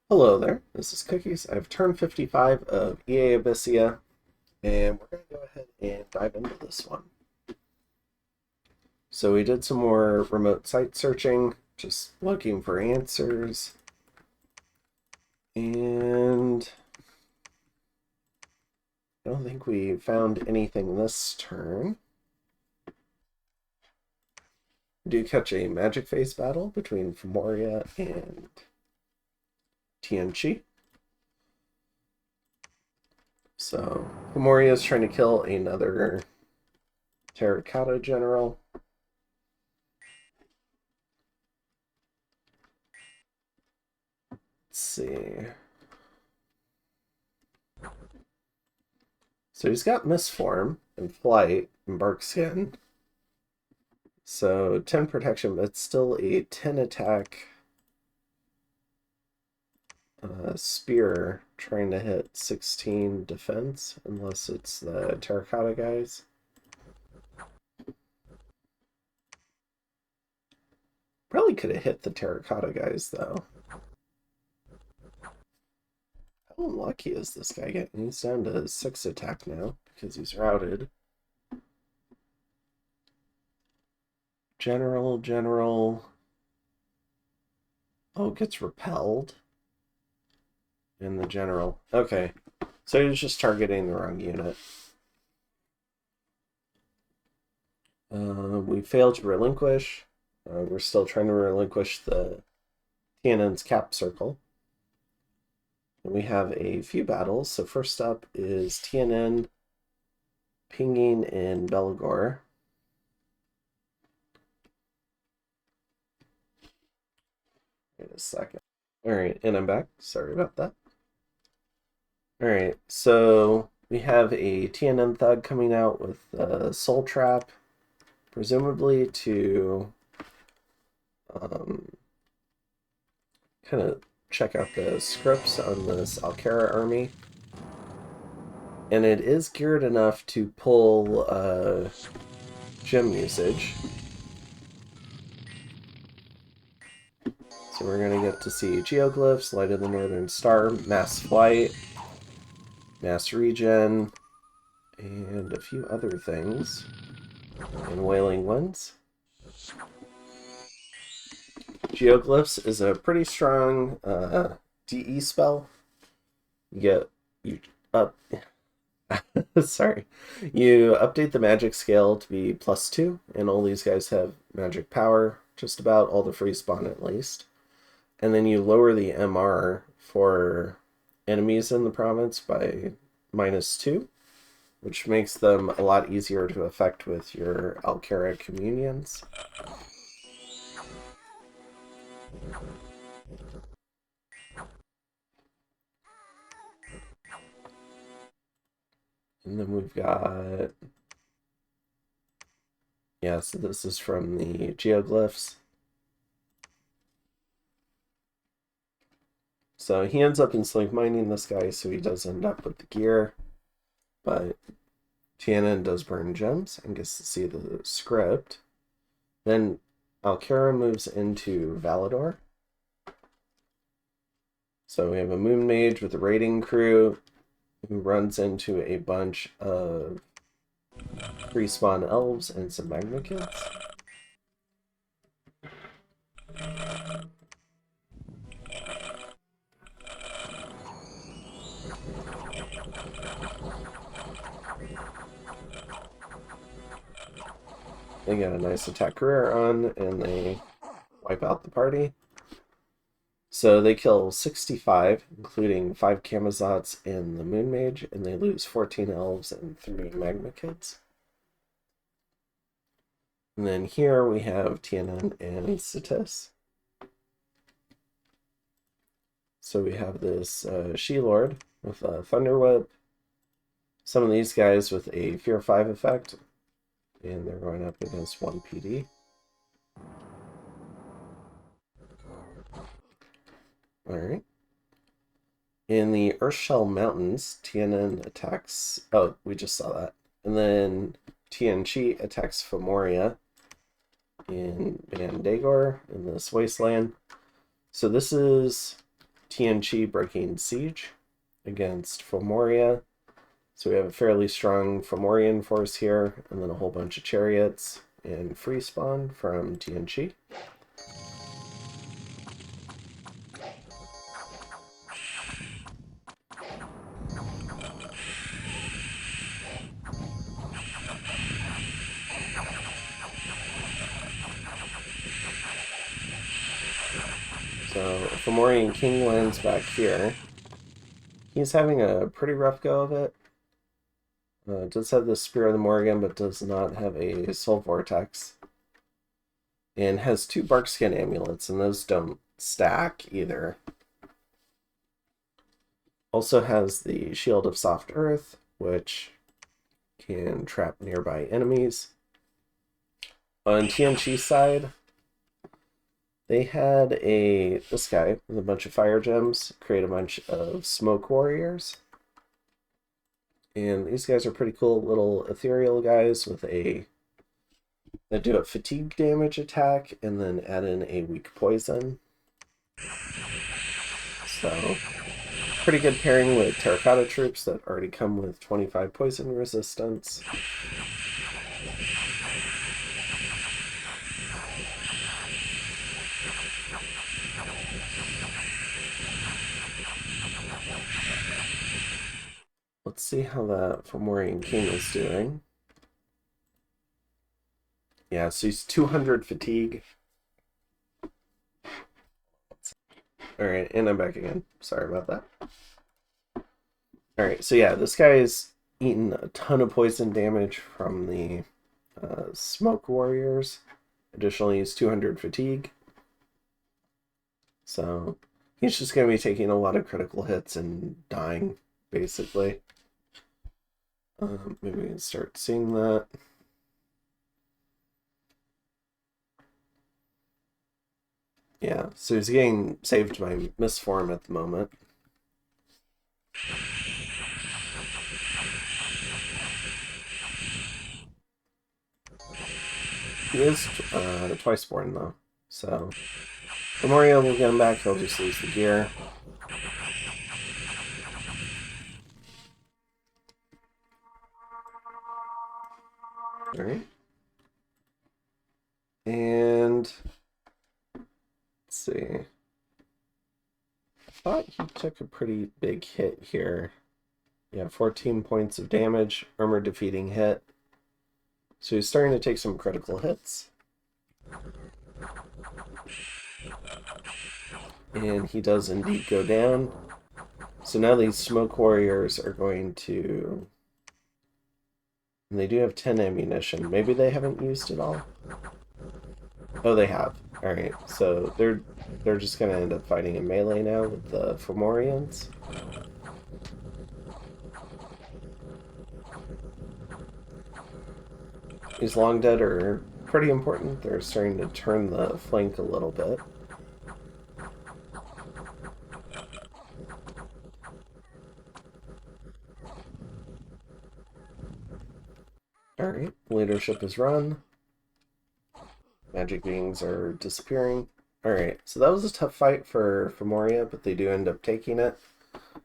Hello there, this is Cookies. I've turned 55 of EA Abysia, and we're going to go ahead and dive into this one. So we did some more remote site searching, just looking for answers, and I don't think we found anything this turn. We do catch a magic phase battle between Femoria and Tianchi. So Femoria is trying to kill another Terracotta General. Let's see. So he's got Misform and Flight and Barkskin. So 10 protection, but it's still a 10 attack spear trying to hit 16 defense, unless it's the Terracotta guys. Probably could have hit the Terracotta guys, though. How unlucky is this guy getting? He's down to 6 attack now, because he's routed. General. Oh, gets repelled. And the general. Okay. So he's just targeting the wrong unit. We failed to relinquish. We're still trying to relinquish the Tianan's cap circle. And we have a few battles. So first up is Tianan pinging in Belagor. Wait a second. Alright, and I'm back. Sorry about that. Alright, so we have a TNN Thug coming out with a Soul Trap, presumably to kind of check out the scripts on this Alcara army. And it is geared enough to pull gem usage. So we're going to get to see Geoglyphs, Light of the Northern Star, Mass Flight, Mass Regen, and a few other things. And Wailing Winds. Geoglyphs is a pretty strong DE spell. You update the magic scale to be +2, and all these guys have magic power, just about all the free spawn at least. And then you lower the MR for enemies in the province by -2, which makes them a lot easier to affect with your Alcara communions. And then we've got... Yeah, so this is from the Geoglyphs. So he ends up in slave mining this guy, so he does end up with the gear. But Tianan does burn gems and gets to see the script. Then Alcara moves into Valador. So we have a Moon Mage with a raiding crew who runs into a bunch of free-spawn elves and some Magma Kids. They get a nice attack career on, and they wipe out the party. So they kill 65, including 5 Camazots and the Moon Mage, and they lose 14 Elves and 3 Magma Kids. And then here we have Tianan and Sitis. So we have this She-Lord with a Thunder Whip, some of these guys with a Fear 5 effect, and they're going up against 1 PD. Alright. In the Earthshell Mountains, Tianan attacks... Oh, we just saw that. And then Tianchi attacks Femoria in Bandagor, in this wasteland. So this is TNC breaking siege against Fomorian. So we have a fairly strong Fomorian force here, and then a whole bunch of chariots and free spawn from TNC. So Fomorian King lands back here. He's having a pretty rough go of it. Does have the Spear of the Morrigan, but does not have a Soul Vortex. And has 2 Barkskin Amulets, and those don't stack either. Also has the Shield of Soft Earth, which can trap nearby enemies. On TNC's side, they had this guy with a bunch of fire gems create a bunch of smoke warriors. And these guys are pretty cool little ethereal guys with that do a fatigue damage attack and then add in a weak poison. So, pretty good pairing with terracotta troops that already come with 25 poison resistance. Let's see how that Fomorian King is doing. Yeah, so he's 200 fatigue. Alright, and I'm back again. Sorry about that. Alright, so yeah, this guy is eating a ton of poison damage from the smoke warriors. Additionally, he's 200 fatigue. So he's just going to be taking a lot of critical hits and dying, basically. Maybe we can start seeing that. Yeah, so he's getting saved by Misform at the moment. He is twice born, though. So, Fomorian will get him back, he'll just lose the gear. Alright. And let's see. I thought he took a pretty big hit here. Yeah, 14 points of damage, armor defeating hit. So he's starting to take some critical hits. And he does indeed go down. So now these smoke warriors are going to... And they do have 10 ammunition. Maybe they haven't used it all. Oh, they have. Alright, so they're just going to end up fighting in melee now with the Fomorians. These long dead are pretty important. They're starting to turn the flank a little bit. Alright, leadership is run. Magic beings are disappearing. Alright, so that was a tough fight for Fomorian, but they do end up taking it.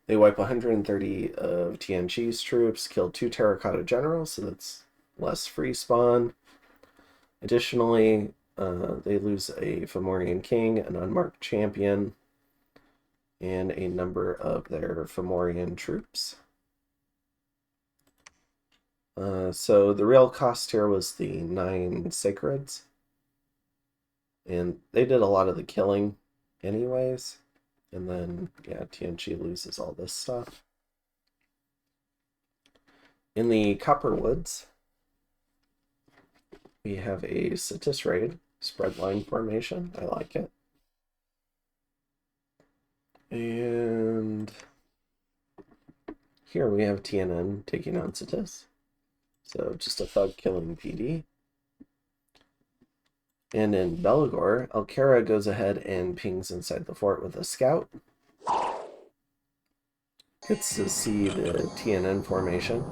They wipe 130 of TNC's troops, kill 2 terracotta generals, so that's less free spawn. Additionally, they lose a Fomorian king, an unmarked champion, and a number of their Fomorian troops. So the real cost here was the 9 sacreds. And they did a lot of the killing anyways. And then, yeah, TNC loses all this stuff. In the Copper Woods, we have a Cetus raid, spread line formation. I like it. And here we have TNN taking on Cetus. So just a thug killing PD. And in Belagor, Alkera goes ahead and pings inside the fort with a scout. Gets to see the TNN formation.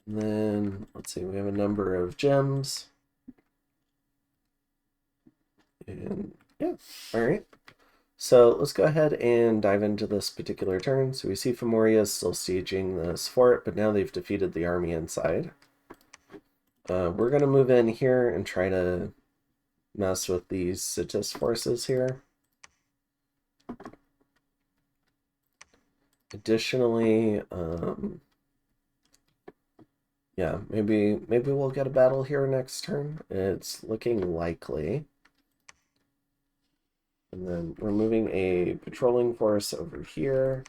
And then, let's see, we have a number of gems. And Yeah, all right. So let's go ahead and dive into this particular turn. So we see Femoria is still sieging this fort, but now they've defeated the army inside. We're going to move in here and try to mess with these Sitis forces here. Additionally, yeah, maybe we'll get a battle here next turn. It's looking likely. And then we're moving a patrolling force over here.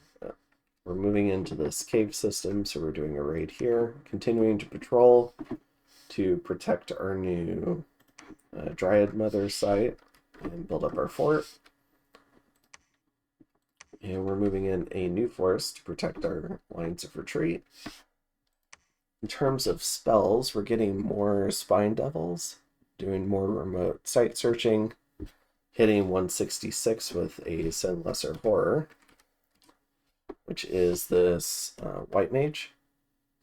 We're moving into this cave system, so we're doing a raid here. Continuing to patrol to protect our new Dryad Mother site and build up our fort. And we're moving in a new force to protect our lines of retreat. In terms of spells, we're getting more Spine Devils, doing more remote site searching, hitting 166 with a Send Lesser Horror, which is this White Mage.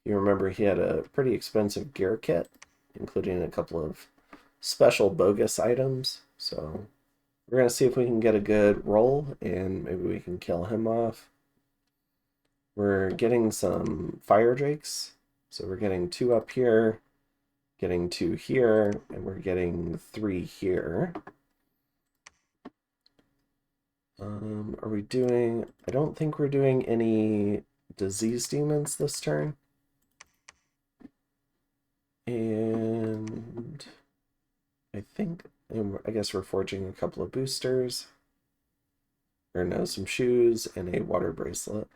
You remember he had a pretty expensive gear kit, including a couple of special bogus items. So we're going to see if we can get a good roll, and maybe we can kill him off. We're getting some Fire Drakes. So we're getting 2 up here, getting 2 here, and we're getting 3 here. Are we doing... I don't think we're doing any disease demons this turn. And I guess we're forging a couple of boosters. Or no, some shoes and a water bracelet.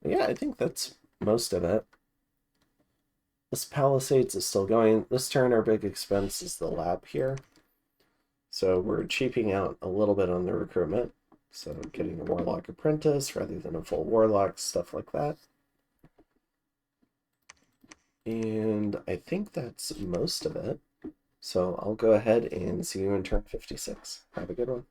Yeah, I think that's most of it. This Palisades is still going. This turn, our big expense is the lab here. So we're cheaping out a little bit on the recruitment. So getting a Warlock Apprentice rather than a full Warlock, stuff like that. And I think that's most of it. So I'll go ahead and see you in turn 56. Have a good one.